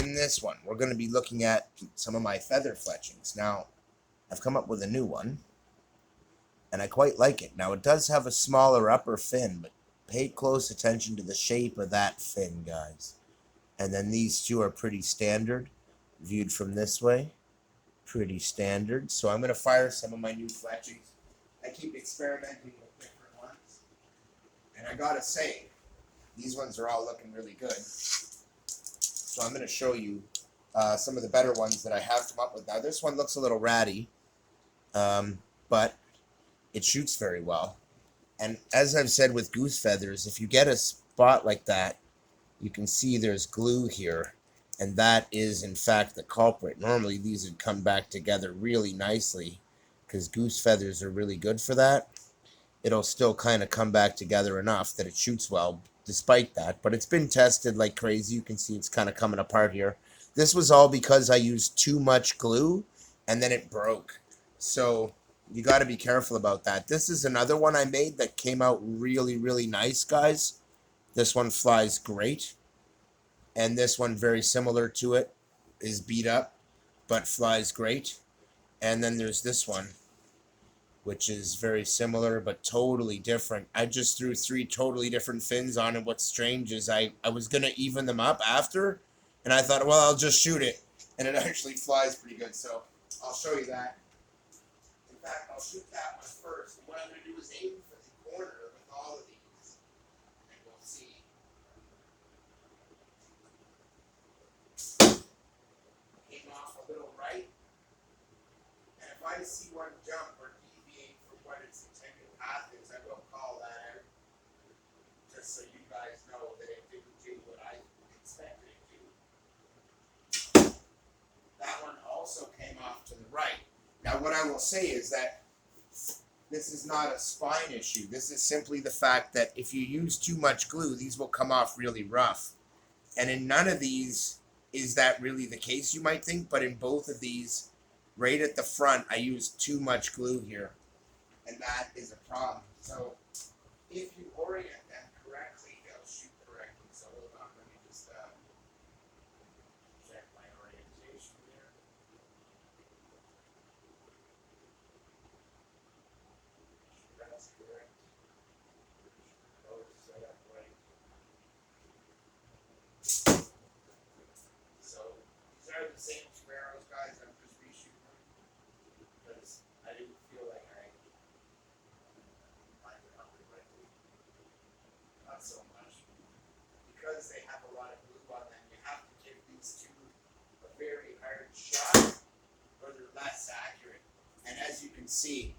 in this one, we're going to be looking at some of my feather fletchings. Now, I've come up with a new one, and I quite like it. Now, it does have a smaller upper fin, but pay close attention to the shape of that fin, guys. And then these two are pretty standard, viewed from this way. Pretty standard. So I'm going to fire some of my new fletchings. I keep experimenting with different ones. And I got to say, these ones are all looking really good. So I'm going to show you some of the better ones that I have come up with. Now, this one looks a little ratty, but it shoots very well. And as I've said with goose feathers, if you get a spot like that, you can see there's glue here, and that is in fact the culprit. Normally these would come back together really nicely because goose feathers are really good for that. It'll still kind of come back together enough that it shoots well despite that, but it's been tested like crazy. You can see it's kind of coming apart here. This was all because I used too much glue and then it broke. So you got to be careful about that. This is another one I made that came out really, really nice, guys. This one flies great. And this one, very similar to it, is beat up, but flies great. And then there's this one, which is very similar, but totally different. I just threw 3 totally different fins on, and what's strange is I was going to even them up after, and I thought, well, I'll just shoot it. And it actually flies pretty good, so I'll show you that. In fact, I'll shoot that one first. And what I'm going to do is aim for the corner with all of these, and we'll see. Came off a little right, and if I see one jump or deviate from what its intended path is, I will call that out, just so you guys know that it didn't do what I expected it to. That one also came off to the right. Now, what I will say is that this is not a spine issue. This is simply the fact that if you use too much glue, these will come off really rough. And in none of these is that really the case, you might think, but in both of these, right at the front, I used too much glue here. And that is a problem. So if you orient them correctly, they'll shoot correctly. So hold on, let me just check my orientation here. That's correct. Those set up right. So these are the same 2 arrows, guys. I'm just reshooting them because I didn't feel like I lined it up correctly. Not so much. Because they have a lot of glue on them, you have to give these 2 a very hard shot or they're less accurate. And as you can see,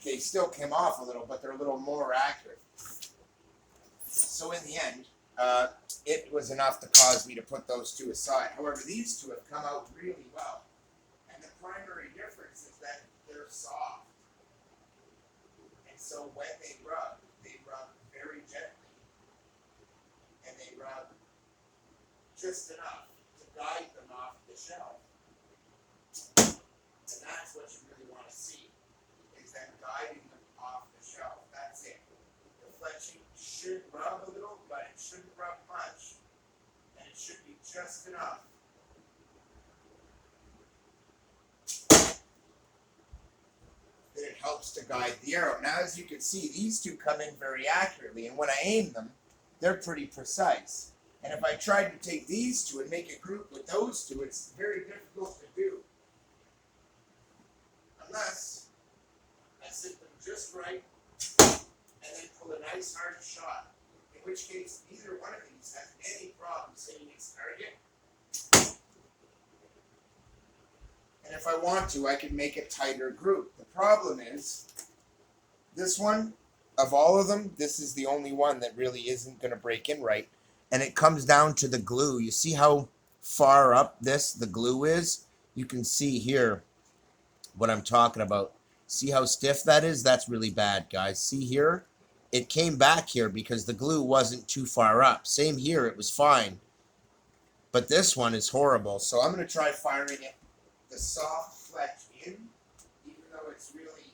they still came off a little, but they're a little more accurate. So in the end, it was enough to cause me to put those 2 aside. However, these 2 have come out really well. And the primary difference is that they're soft. And so when they rub very gently. And they rub just enough to guide them off the shelf. And that's what you really want to see, is them guiding them off the shelf. That's it. The fletching should rub a little, but it shouldn't rub much. And it should be just enough. That it helps to guide the arrow. Now, as you can see, these 2 come in very accurately, and when I aim them, they're pretty precise. And if I tried to take these 2 and make a group with those 2, it's very difficult to do. Unless I sit them just right and then pull a nice hard shot, in which case neither one of these has any problem hitting its target. And if I want to, I can make a tighter group. The problem is, this one, of all of them, this is the only one that really isn't going to break in right. And it comes down to the glue. You see how far up the glue is? You can see here what I'm talking about. See how stiff that is? That's really bad, guys. See here? It came back here because the glue wasn't too far up. Same here, it was fine. But this one is horrible. So I'm going to try firing it the soft fletch in, even though it's really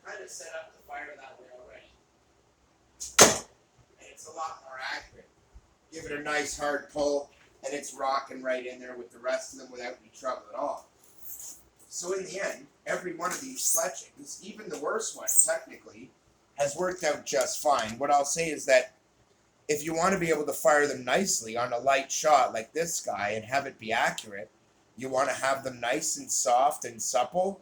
kind of set up to fire that way already. And it's a lot more accurate. Give it a nice hard pull, and it's rocking right in there with the rest of them without any trouble at all. So in the end, every one of these fletchings, even the worst one technically, has worked out just fine. What I'll say is that if you want to be able to fire them nicely on a light shot like this guy and have it be accurate, you want to have them nice and soft and supple.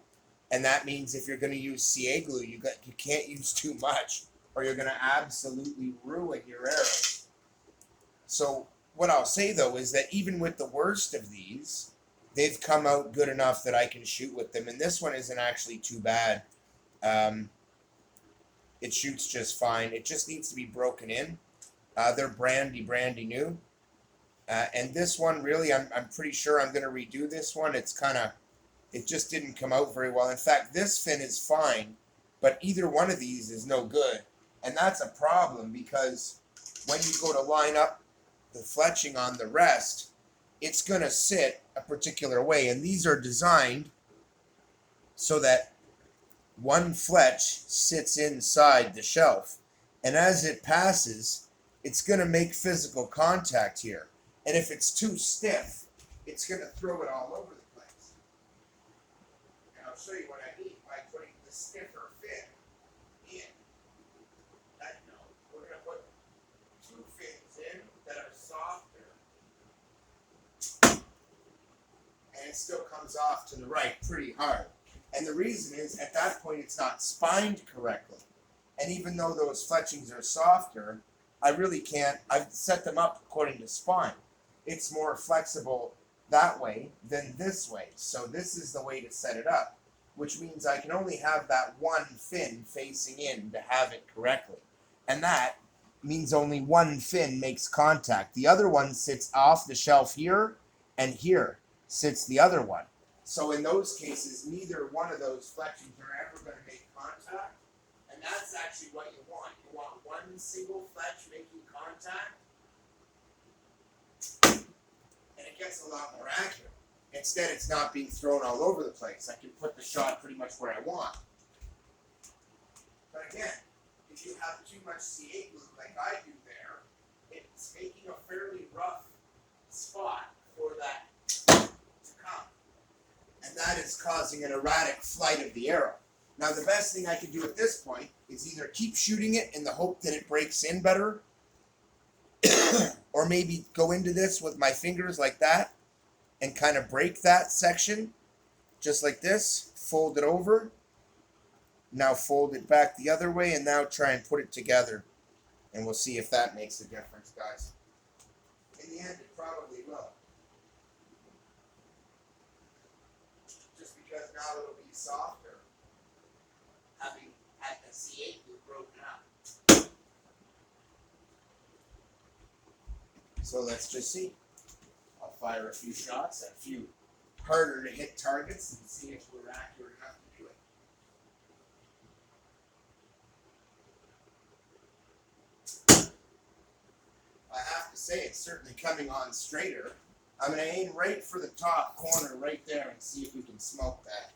And that means if you're going to use CA glue, you can't use too much, or you're going to absolutely ruin your arrows. So what I'll say though is that even with the worst of these, they've come out good enough that I can shoot with them. And this one isn't actually too bad. It shoots just fine. It just needs to be broken in. They're brandy new. And this one, really, I'm pretty sure I'm going to redo this one. It just didn't come out very well. In fact, this fin is fine, but either one of these is no good. And that's a problem because when you go to line up the fletching on the rest, it's going to sit a particular way. And these are designed so that one fletch sits inside the shelf. And as it passes, it's going to make physical contact here. And if it's too stiff, it's going to throw it all over the place. And I'll show you what I mean by putting the stiffer fin in. We're going to put two fins in that are softer. And it still comes off to the right pretty hard. And the reason is, at that point, it's not spined correctly. And even though those fletchings are softer, I really can't, I've set them up according to spine. It's more flexible that way than this way. So this is the way to set it up, which means I can only have that one fin facing in to have it correctly. And that means only one fin makes contact. The other one sits off the shelf here, and here sits the other one. So in those cases, neither one of those fletchings are ever going to make contact. And that's actually what you want. You want one single fletch making contact. And it gets a lot more accurate. Instead, it's not being thrown all over the place. I can put the shot pretty much where I want. But again, if you have too much CA glue like I do there, it's making a fairly rough spot for that to come. And that is causing an erratic flight of the arrow. Now, the best thing I can do at this point is either keep shooting it in the hope that it breaks in better, or maybe go into this with my fingers like that and kind of break that section, just like this, fold it over, now fold it back the other way, and now try and put it together, and we'll see if that makes a difference, guys. In the end, it probably will. Just because now it'll be softer, having had the C8 broken up. So let's just see. I'll fire a few shots at a few harder to hit targets and see if we're accurate enough to do it. I have to say it's certainly coming on straighter. I'm going to aim right for the top corner right there and see if we can smoke that.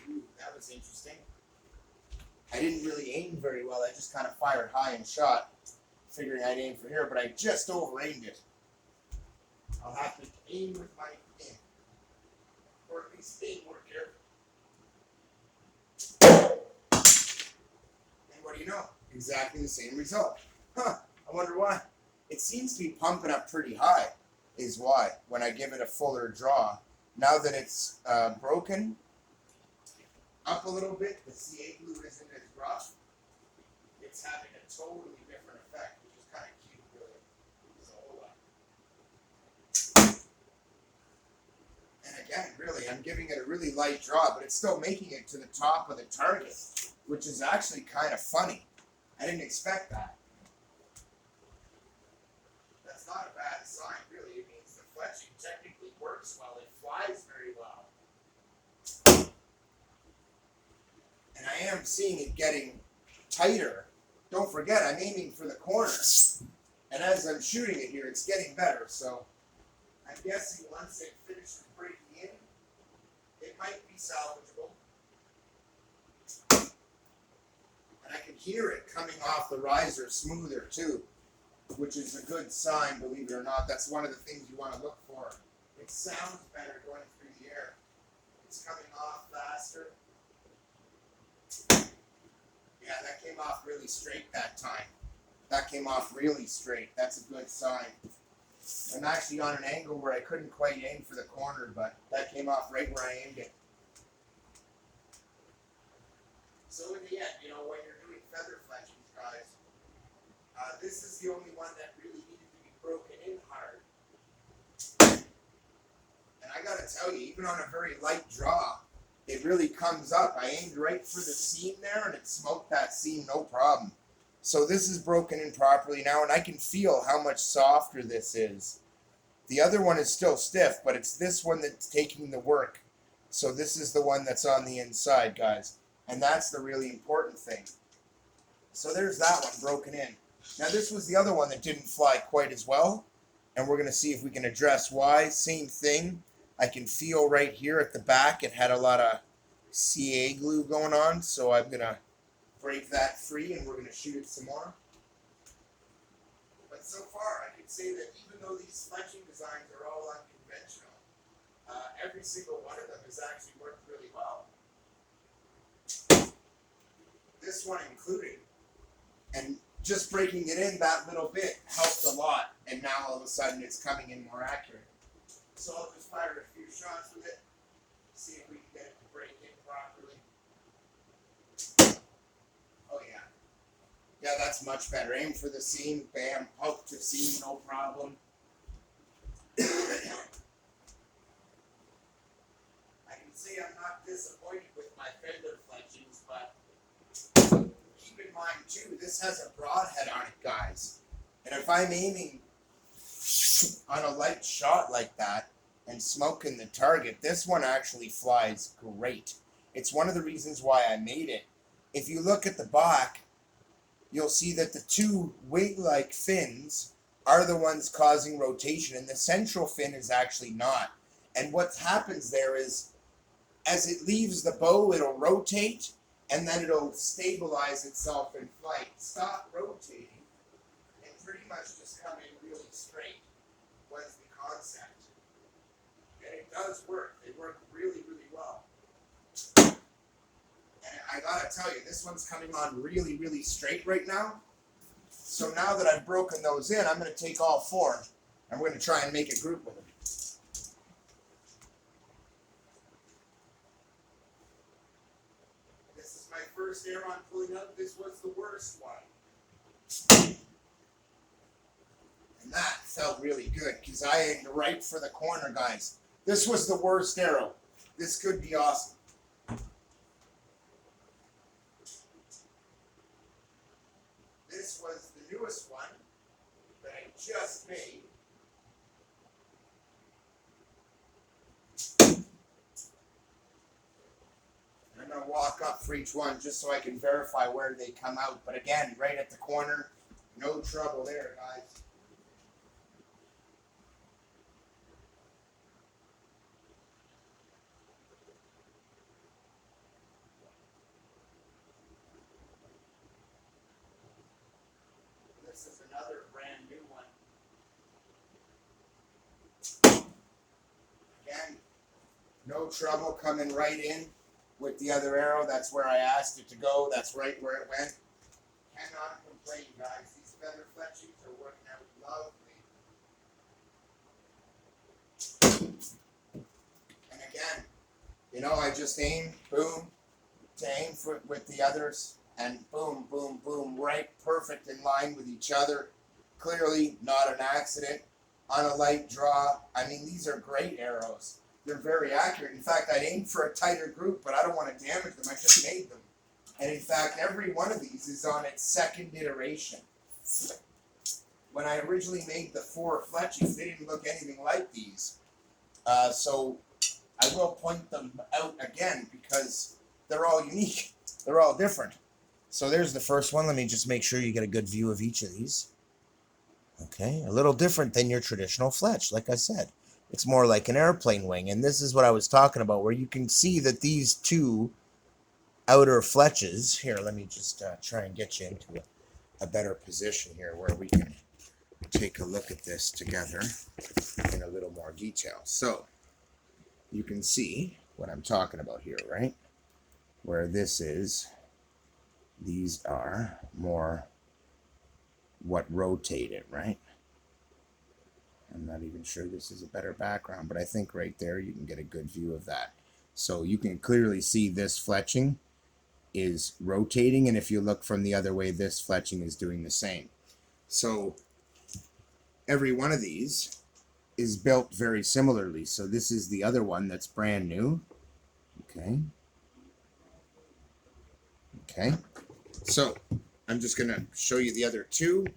Ooh, that was interesting. I didn't really aim very well. I just kind of fired high and shot, figuring I'd aim for here, but I just over-aimed it. I'll have to aim with my hand, or at least aim more carefully. And what do you know? Exactly the same result. Huh, I wonder why. It seems to be pumping up pretty high, is why, when I give it a fuller draw. Now that it's broken up a little bit, the CA glue isn't as rough. It's having a totally different effect, which is kind of cute, really. So, and again, really, I'm giving it a really light draw, but it's still making it to the top of the target, which is actually kind of funny. I didn't expect that. That's not a bad sign, really. It means the fletching technically works well. It flies very well. And I am seeing it getting tighter. Don't forget, I'm aiming for the corner. And as I'm shooting it here, it's getting better. So I'm guessing once it finishes breaking in, it might be salvageable. hear it coming off the riser smoother too, which is a good sign, believe it or not. That's one of the things you want to look for. It sounds better going through the air. It's coming off faster. Yeah, that came off really straight that time. That came off really straight. That's a good sign. I'm actually on an angle where I couldn't quite aim for the corner, but that came off right where I aimed it. So in the end, you know, when you're doing feather fletchings, guys, this is the only one that really needed to be broken in hard. And I gotta tell you, even on a very light draw, it really comes up. I aimed right for the seam there, and it smoked that seam no problem. So this is broken in properly now, and I can feel how much softer this is. The other one is still stiff, but it's this one that's taking the work. So this is the one that's on the inside, guys. And that's the really important thing. So there's that one broken in. Now this was the other one that didn't fly quite as well. And we're going to see if we can address why. Same thing. I can feel right here at the back it had a lot of CA glue going on. So I'm going to break that free and we're going to shoot it some more. But so far I can say that even though these fletching designs are all unconventional, every single one of them has actually worked really well. This one included. And just breaking it in that little bit helped a lot. And now all of a sudden it's coming in more accurate. So I'll just fire a few shots with it. See if we can get it to break in properly. Oh yeah. Yeah, that's much better. Aim for the seam. Bam. Poke to seam. No problem. I can say I'm not disappointed with my fender fletchings, but keep in mind too, this has a broadhead on it, guys. And if I'm aiming on a light shot like that and smoking the target, this one actually flies great. It's one of the reasons why I made it. If you look at the back, you'll see that the two weight-like fins are the ones causing rotation, and the central fin is actually not. And what happens there is, as it leaves the bow, it'll rotate, and then it'll stabilize itself in flight, stop rotating, and pretty much just come in really straight was the concept. And it does work. They work really, really well. And I gotta tell you, this one's coming on really, really straight right now. So now that I've broken those in, I'm going to take all four, and we're going to try and make a group with them. This is my first air on pulling up. This was the worst one. And that felt really good, because I aimed right for the corner, guys. This was the worst arrow. This could be awesome. This was the newest one that I just made. And I'm going to walk up for each one just so I can verify where they come out. But again, right at the corner, no trouble there, guys. This is another brand new one. Again, no trouble coming right in with the other arrow. That's where I asked it to go. That's right where it went. Cannot complain, guys. These feather fletchings are working out lovely. And again, you know, I just aim, boom, to aim for with the others. And boom, boom, boom, right, perfect in line with each other. Clearly not an accident. On a light draw, I mean, these are great arrows. They're very accurate. In fact, I'd aimed for a tighter group, but I don't want to damage them. I just made them. And in fact, every one of these is on its second iteration. When I originally made the 4 fletchings, they didn't look anything like these. So I will point them out again because they're all unique. They're all different. So there's the first one. Let me just make sure you get a good view of each of these. Okay, a little different than your traditional fletch, like I said. It's more like an airplane wing, and this is what I was talking about, where you can see that these two outer fletches. Here, let me just try and get you into a better position here where we can take a look at this together in a little more detail. So you can see what I'm talking about here, right? Where this is, these are more what rotate it, right? I'm not even sure this is a better background, but I think right there you can get a good view of that. So you can clearly see this fletching is rotating, and if you look from the other way, this fletching is doing the same. So every one of these is built very similarly. So this is the other one that's brand new. Okay. Okay. So I'm just going to show you the other two,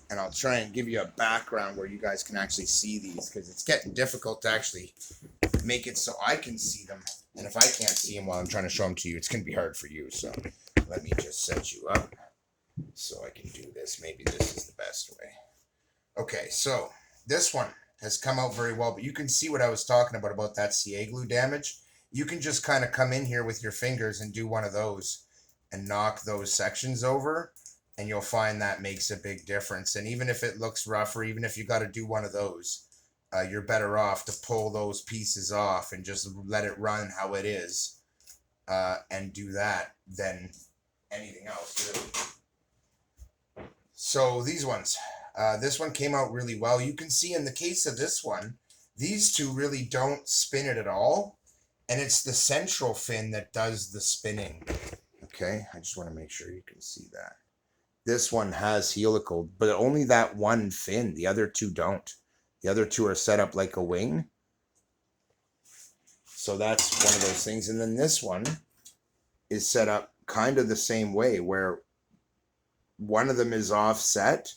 and I'll try and give you a background where you guys can actually see these, because it's getting difficult to actually make it so I can see them. And if I can't see them while I'm trying to show them to you, it's going to be hard for you. So let me just set you up so I can do this. Maybe this is the best way. Okay, so this one has come out very well, but you can see what I was talking about that CA glue damage. You can just kind of come in here with your fingers and do one of those and knock those sections over, and you'll find that makes a big difference. And even if it looks rough, or even if you got to do one of those, you're better off to pull those pieces off and just let it run how it is, and do that than anything else, really. So these ones, this one came out really well. You can see in the case of this one, these two really don't spin it at all, and it's the central fin that does the spinning. Okay, I just want to make sure you can see that. This one has helical, but only that one fin. The other two don't. The other two are set up like a wing. So that's one of those things. And then this one is set up kind of the same way, where one of them is offset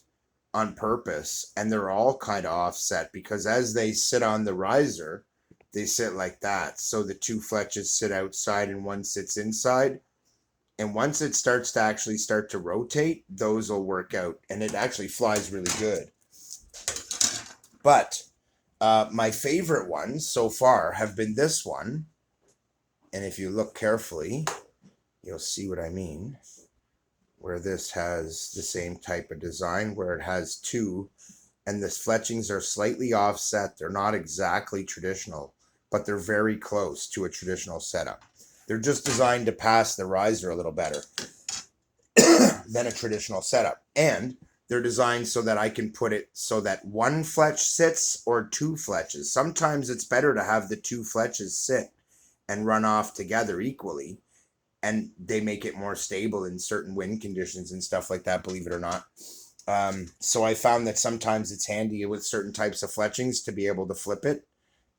on purpose, and they're all kind of offset because as they sit on the riser, they sit like that. So the two fletches sit outside and one sits inside. And once it starts to actually start to rotate, those will work out, and it actually flies really good. But my favorite ones so far have been this one. And if you look carefully, you'll see what I mean. Where this has the same type of design, where it has two, and the fletchings are slightly offset. They're not exactly traditional, but they're very close to a traditional setup. They're just designed to pass the riser a little better than a traditional setup. And they're designed so that I can put it so that one fletch sits or two fletches. Sometimes it's better to have the two fletches sit and run off together equally, and they make it more stable in certain wind conditions and stuff like that, believe it or not. So I found that sometimes it's handy with certain types of fletchings to be able to flip it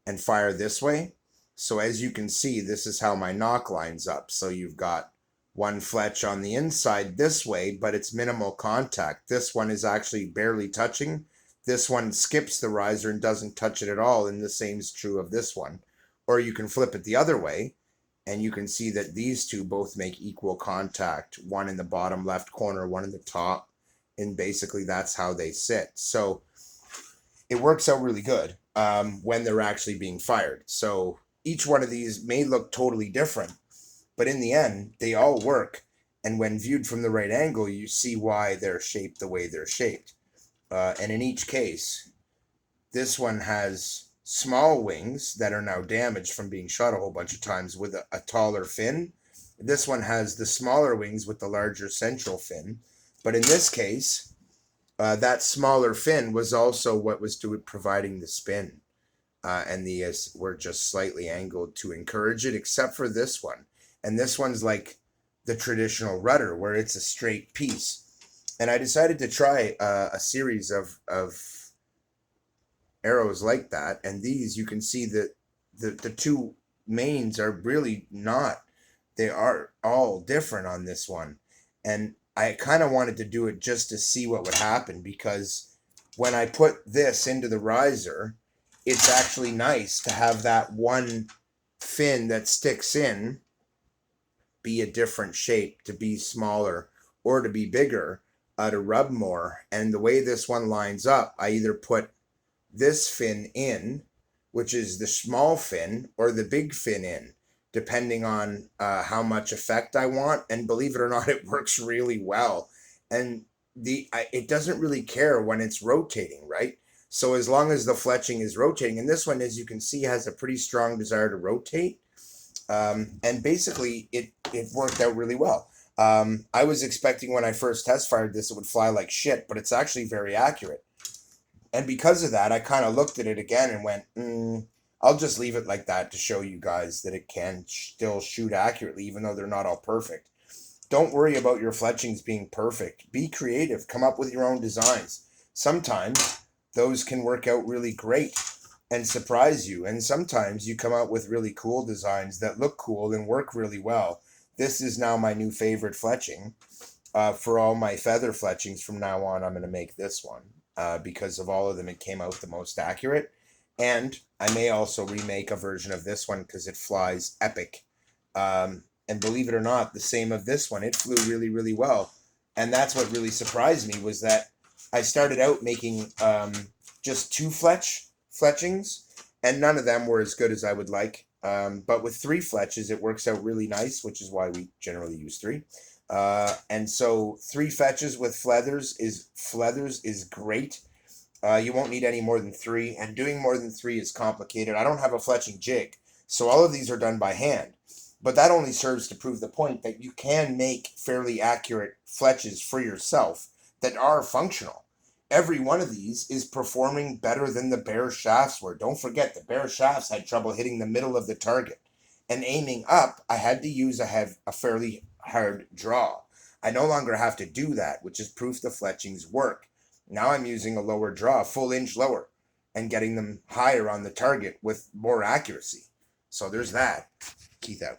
and fire this way. So as you can see, this is how my knock lines up. So you've got one fletch on the inside this way, but it's minimal contact. This one is actually barely touching. This one skips the riser and doesn't touch it at all, and the same is true of this one. Or you can flip it the other way, and you can see that these two both make equal contact. One in the bottom left corner, one in the top, and basically that's how they sit. So it works out really good when they're actually being fired. So each one of these may look totally different, but in the end, they all work. And when viewed from the right angle, you see why they're shaped the way they're shaped. And in each case, this one has small wings that are now damaged from being shot a whole bunch of times with a taller fin. This one has the smaller wings with the larger central fin. But in this case, that smaller fin was also what was providing the spin. And these were just slightly angled to encourage it, except for this one. And this one's like the traditional rudder, where it's a straight piece. And I decided to try a series of arrows like that. And these, you can see that the two mains are really not. They are all different on this one. And I kind of wanted to do it just to see what would happen, because when I put this into the riser, it's actually nice to have that one fin that sticks in be a different shape, to be smaller or to be bigger, to rub more. And the way this one lines up, I either put this fin in, which is the small fin, or the big fin in. depending on how much effect I want. And believe it or not, it works really well. And it doesn't really care when it's rotating, right? So as long as the fletching is rotating, and this one, as you can see, has a pretty strong desire to rotate. And basically, it worked out really well. I was expecting when I first test fired this, it would fly like shit, but it's actually very accurate. And because of that, I kind of looked at it again and went, I'll just leave it like that to show you guys that it can still shoot accurately, even though they're not all perfect. Don't worry about your fletchings being perfect. Be creative. Come up with your own designs. Sometimes those can work out really great and surprise you. And sometimes you come out with really cool designs that look cool and work really well. This is now my new favorite fletching. For all my feather fletchings from now on, I'm going to make this one. Because of all of them, it came out the most accurate. And I may also remake a version of this one because it flies epic. And believe it or not, the same of this one. It flew really, really well. And that's what really surprised me was that I started out making just two fletchings, and none of them were as good as I would like. But with three fletches, it works out really nice, which is why we generally use three. And so three fetches with feathers is great. You won't need any more than three, and doing more than three is complicated. I don't have a fletching jig, so all of these are done by hand. But that only serves to prove the point that you can make fairly accurate fletches for yourself that are functional. Every one of these is performing better than the bare shafts were. Don't forget, the bare shafts had trouble hitting the middle of the target. And aiming up, I had to use a fairly hard draw. I no longer have to do that, which is proof the fletchings work. Now I'm using a lower draw, a full inch lower, and getting them higher on the target with more accuracy. So there's that. Keith out.